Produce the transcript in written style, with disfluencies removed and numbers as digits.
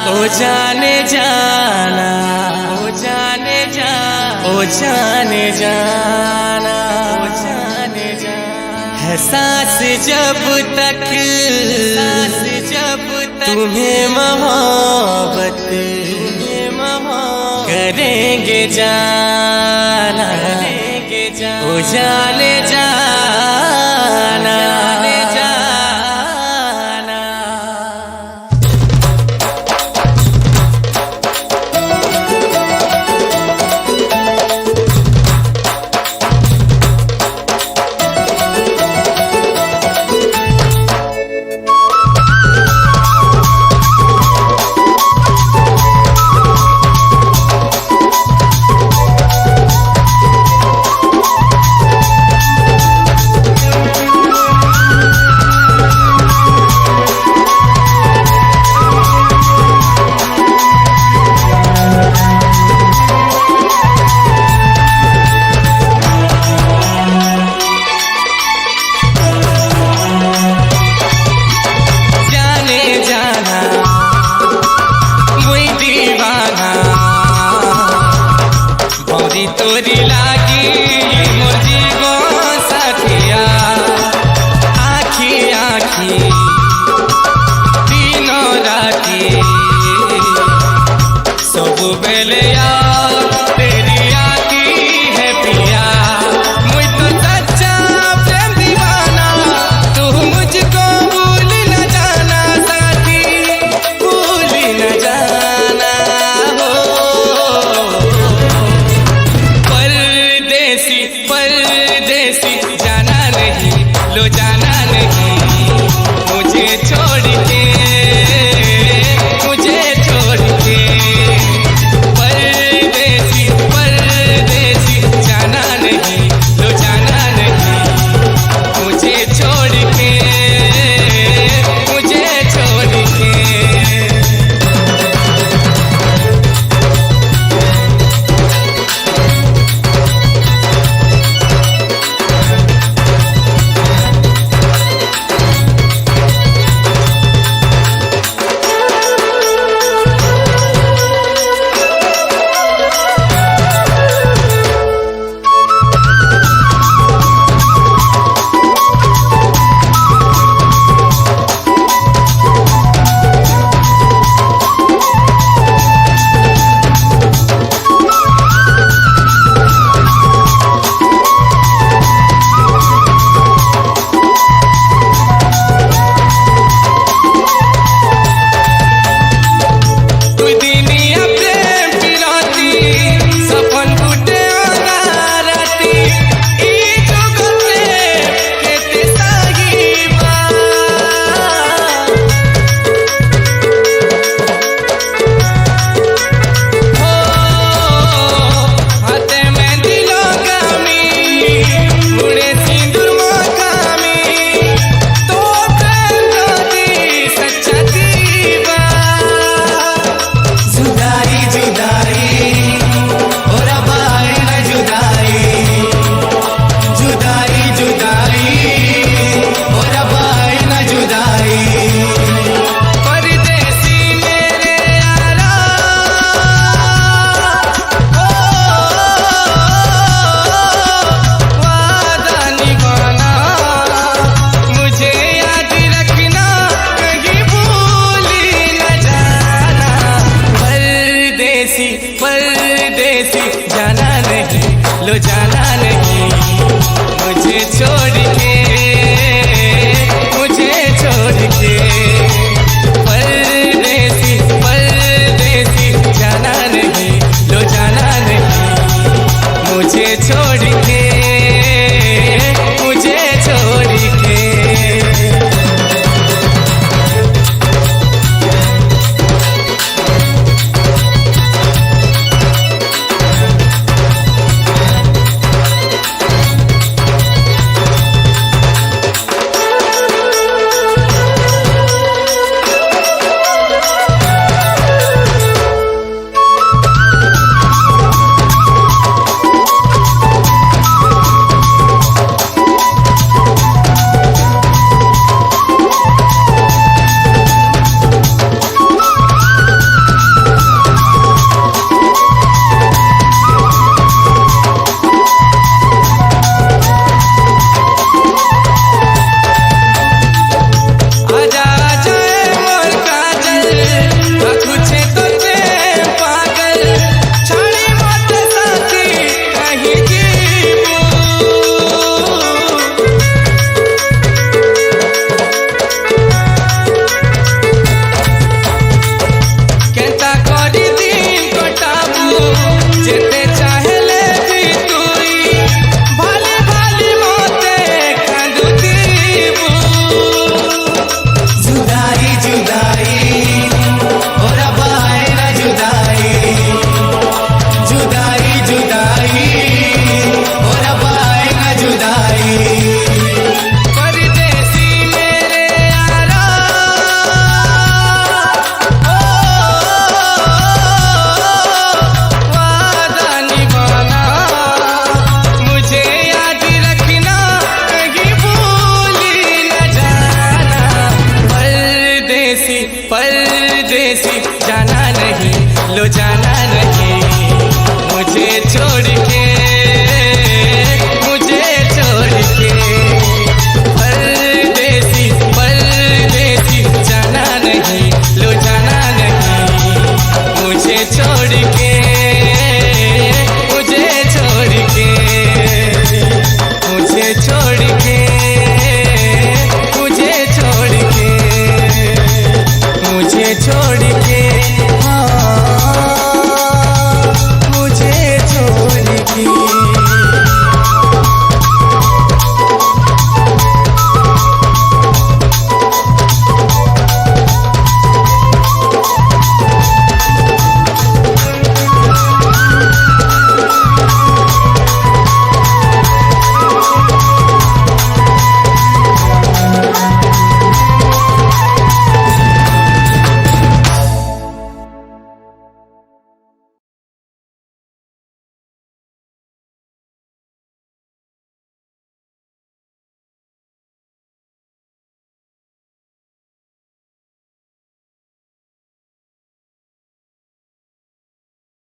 ओ जाने जाना, ओ जाने जाना, ओ जाने जाना, ओ जाने जाना है सांस जब तक, सांस जब तक तुम्हें मोहब्बत करेंगे जाना, ओ जाने जाना, तोरी लागी मुझी गो साथिया आखी आखी तीनों राती सब बेले तेरी आती है पिया मुझ तो सच्चा प्रेम दीवाना तू मुझको भूल न जाना साथी भूल न जाना परदेसी जाना नहीं लो जाना नहीं मुझे छोड़ के, मुझे छोड़ के परदेसी परदेसी जाना नहीं लो जाना नहीं मुझे छोड़ के, मुझे छोड़ के। परदेसी जाना नहीं लो जाना नहीं मुझे छोड़ के, मुझे छोड़ के परदेसी परदेसी जाना नहीं लो जाना नहीं मुझे छोड़ के, मुझे छोड़ के। बेसी जाना